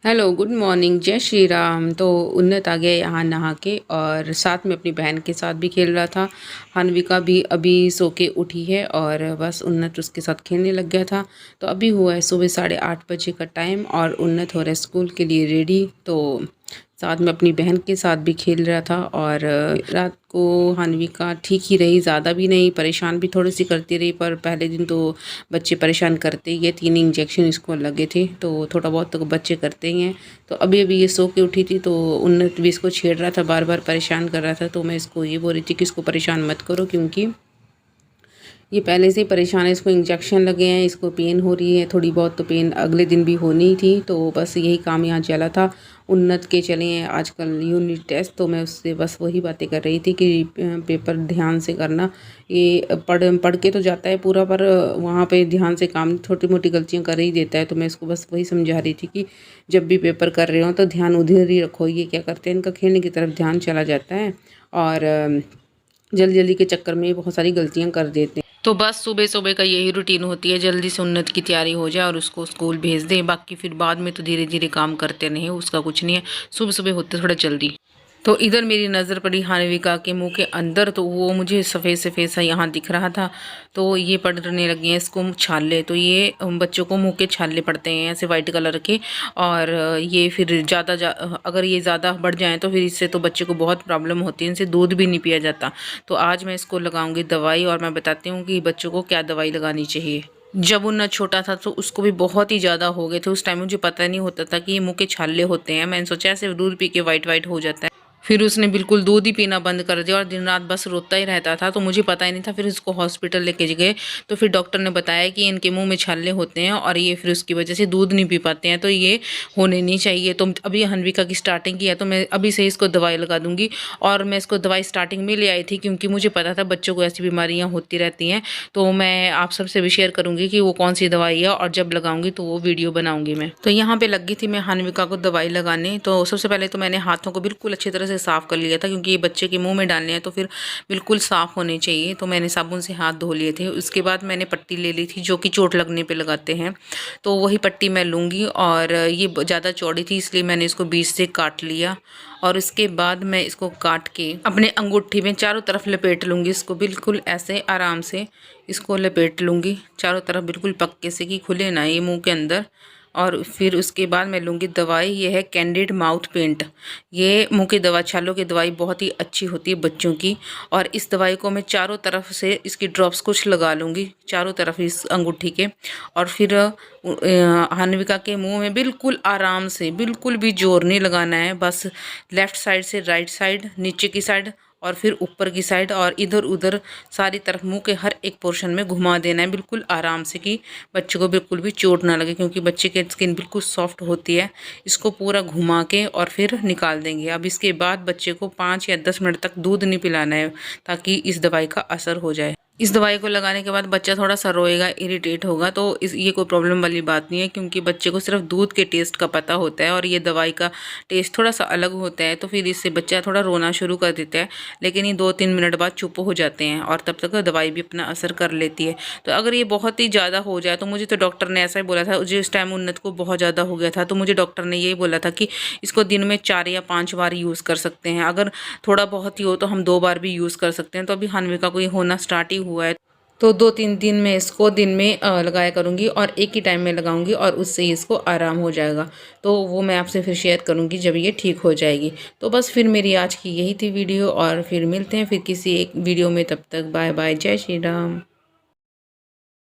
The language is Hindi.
हेलो, गुड मॉर्निंग, जय श्री राम। तो उन्नत आ गया यहाँ नहा के और साथ में अपनी बहन के साथ भी खेल रहा था। हान्विका भी अभी सो के उठी है और बस उन्नत उसके साथ खेलने लग गया था। तो अभी हुआ है सुबह 8:30 बजे का टाइम और उन्नत हो रहा है स्कूल के लिए रेडी। तो साथ में अपनी बहन के साथ भी खेल रहा था और रात को हान्विका ठीक ही रही, ज़्यादा भी नहीं, परेशान भी थोड़ी सी करती रही। पर पहले दिन तो बच्चे परेशान करते ही है, 3 इंजेक्शन इसको लगे थे तो थोड़ा बहुत तो बच्चे करते ही हैं। तो अभी अभी ये सो के उठी थी तो उन्नत भी इसको छेड़ रहा था, बार बार परेशान कर रहा था। तो मैं इसको ये बोल रही थी कि इसको परेशान मत करो, क्योंकि ये पहले से ही परेशान है, इसको इंजेक्शन लगे हैं, इसको पेन हो रही है थोड़ी बहुत, तो पेन अगले दिन भी होनी ही थी। तो बस यही काम यहाँ चला था। उन्नत के चले हैं आजकल यूनिट टेस्ट, तो मैं उससे बस वही बातें कर रही थी कि पेपर ध्यान से करना। ये पढ़ पढ़ के तो जाता है पूरा, पर वहाँ पे ध्यान से काम, छोटी मोटी गलतियाँ कर ही देता है। तो मैं इसको बस वही समझा रही थी कि जब भी पेपर कर रहे हो तो ध्यान उधर ही रखो। ये क्या करते हैं, इनका खेलने की तरफ ध्यान चला जाता है और जल्दी जल्दी के चक्कर में ये बहुत सारी गलतियाँ कर देते हैं। तो बस सुबह सुबह का यही रूटीन होती है, जल्दी से उन्नत की तैयारी हो जाए और उसको स्कूल भेज दें। बाकी फिर बाद में तो धीरे धीरे काम करते रहें, उसका कुछ नहीं है। सुबह सुबह होते थोड़ा जल्दी। तो इधर मेरी नज़र पड़ी हान्विका के मुंह के अंदर, तो वो मुझे सफ़ेद सफ़ेद सा यहाँ दिख रहा था। तो ये पड़ने लगे हैं इसको छाले। तो ये बच्चों को मुंह के छाले पड़ते हैं ऐसे वाइट कलर के, और ये फिर अगर ये ज़्यादा बढ़ जाएँ तो फिर इससे तो बच्चे को बहुत प्रॉब्लम होती है, इनसे दूध भी नहीं पिया जाता। तो आज मैं इसको लगाऊंगी दवाई और मैं बताती हूँ कि बच्चों को क्या दवाई लगानी चाहिए। जब उन्नत छोटा था तो उसको भी बहुत ही ज़्यादा हो गए थे। उस टाइम मुझे पता नहीं होता था कि ये मुंह के छाले होते हैं। मैंने सोचा ऐसे दूध पी के वाइट वाइट हो जाता है। फिर उसने बिल्कुल दूध ही पीना बंद कर दिया और दिन रात बस रोता ही रहता था। तो मुझे पता ही नहीं था। फिर इसको हॉस्पिटल लेके गए तो फिर डॉक्टर ने बताया कि इनके मुंह में छाले होते हैं और ये फिर उसकी वजह से दूध नहीं पी पाते हैं, तो ये होने नहीं चाहिए। तो अभी हान्विका की स्टार्टिंग की है, तो मैं अभी से इसको दवाई लगा दूंगी। और मैं इसको दवाई स्टार्टिंग में ले आई थी क्योंकि मुझे पता था बच्चों को ऐसी बीमारियाँ होती रहती हैं। तो मैं आप सबसे भी शेयर करूँगी कि वो कौन सी दवाई है, और जब लगाऊंगी तो वो वीडियो बनाऊंगी मैं। तो यहाँ पे लगी थी मैं हान्विका को दवाई लगाने। तो सबसे पहले तो मैंने हाथों को बिल्कुल अच्छी तरह से साफ़ कर लिया था, क्योंकि ये बच्चे के मुंह में डालने हैं तो फिर बिल्कुल साफ़ होने चाहिए। तो मैंने साबुन से हाथ धो लिए थे। उसके बाद मैंने पट्टी ले ली थी जो कि चोट लगने पे लगाते हैं, तो वही पट्टी मैं लूँगी। और ये ज़्यादा चौड़ी थी इसलिए मैंने इसको बीच से काट लिया। और उसके बाद मैं इसको काट के अपने अंगूठी में चारों तरफ लपेट लूँगी। इसको बिल्कुल ऐसे आराम से इसको लपेट लूँगी चारों तरफ, बिल्कुल पक्के से कि खुले ना ये मुँह के अंदर। और फिर उसके बाद मैं लूँगी दवाई। ये है कैंडिड माउथ पेंट। ये मुंह की दवा, छालों की दवाई बहुत ही अच्छी होती है बच्चों की। और इस दवाई को मैं चारों तरफ से इसकी ड्रॉप्स कुछ लगा लूँगी चारों तरफ इस अंगूठी के। और फिर हान्विका के मुंह में बिल्कुल आराम से, बिल्कुल भी जोर नहीं लगाना है, बस लेफ़्ट साइड से राइट साइड, नीचे की साइड और फिर ऊपर की साइड और इधर उधर सारी तरफ मुंह के हर एक पोर्शन में घुमा देना है बिल्कुल आराम से, कि बच्चे को बिल्कुल भी चोट ना लगे, क्योंकि बच्चे की स्किन बिल्कुल सॉफ्ट होती है। इसको पूरा घुमा के और फिर निकाल देंगे। अब इसके बाद बच्चे को 5 या 10 मिनट तक दूध नहीं पिलाना है, ताकि इस दवाई का असर हो जाए। इस दवाई को लगाने के बाद बच्चा थोड़ा सा रोएगा, इरिटेट होगा, तो ये कोई प्रॉब्लम वाली बात नहीं है, क्योंकि बच्चे को सिर्फ दूध के टेस्ट का पता होता है और ये दवाई का टेस्ट थोड़ा सा अलग होता है। तो फिर इससे बच्चा थोड़ा रोना शुरू कर देता है, लेकिन ये 2-3 मिनट बाद चुप हो जाते हैं और तब तक दवाई भी अपना असर कर लेती है। तो अगर ये बहुत ही ज़्यादा हो जाए, तो मुझे तो डॉक्टर ने ऐसा ही बोला था, जिस टाइम उन्नत को बहुत ज़्यादा हो गया था तो मुझे डॉक्टर ने यही बोला था कि इसको दिन में 4 या 5 बार यूज़ कर सकते हैं। अगर थोड़ा बहुत ही हो तो हम 2 बार भी यूज़ कर सकते हैं। तो अभी हान्विका को ये होना स्टार्ट ही हुआ है, तो 2-3 दिन में इसको दिन में लगाया करूँगी और एक ही टाइम में लगाऊंगी और उससे ही इसको आराम हो जाएगा। तो वो मैं आपसे फिर शेयर करूँगी जब ये ठीक हो जाएगी। तो बस फिर मेरी आज की यही थी वीडियो, और फिर मिलते हैं फिर किसी एक वीडियो में। तब तक बाय बाय, जय श्री राम।